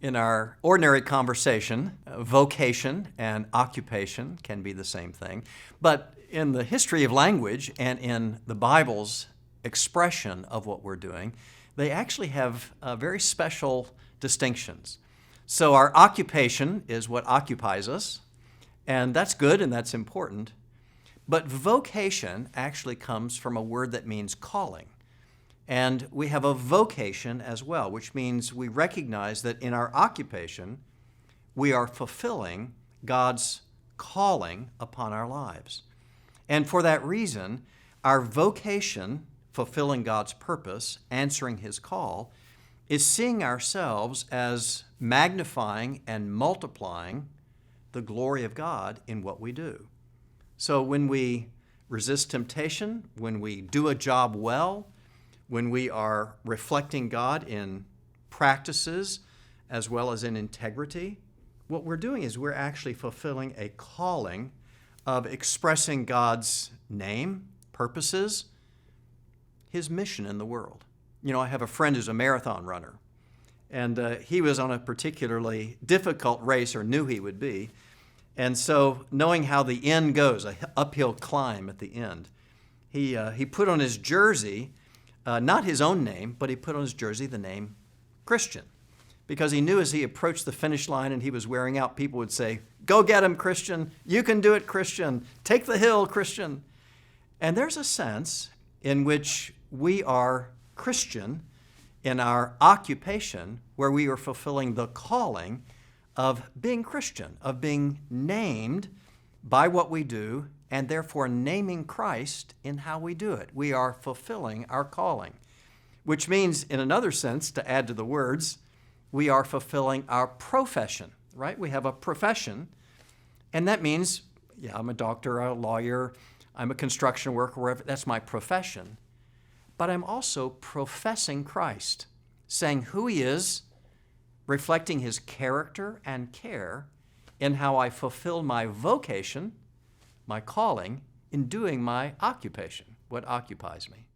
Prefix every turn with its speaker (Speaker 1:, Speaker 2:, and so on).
Speaker 1: In our ordinary conversation, vocation and occupation can be the same thing. But in the history of language and in the Bible's expression of what we're doing, they actually have very special distinctions. So our occupation is what occupies us, and that's good and that's important. But vocation actually comes from a word that means calling. And we have a vocation as well, which means we recognize that in our occupation, we are fulfilling God's calling upon our lives. And for that reason, our vocation, fulfilling God's purpose, answering His call, is seeing ourselves as magnifying and multiplying the glory of God in what we do. So when we resist temptation, when we do a job well, when we are reflecting God in practices as well as in integrity, what we're doing is we're actually fulfilling a calling of expressing God's name, purposes, His mission in the world. You know, I have a friend who's a marathon runner, and he was on a particularly difficult race, or knew he would be. And so knowing how the end goes, an uphill climb at the end, he put on his jersey, not his own name, but he put on his jersey the name Christian, because he knew as he approached the finish line and he was wearing out, people would say, "Go get him, Christian. You can do it, Christian. Take the hill, Christian." And there's a sense in which we are Christian in our occupation, where we are fulfilling the calling of being Christian, of being named by what we do, and therefore naming Christ in how we do it. We are fulfilling our calling, which means, in another sense, to add to the words, we are fulfilling our profession, right? We have a profession, and that means, yeah, I'm a doctor, a lawyer, I'm a construction worker, wherever, that's my profession. But I'm also professing Christ, saying who He is, reflecting His character and care in how I fulfill my vocation, my calling, in doing my occupation, what occupies me.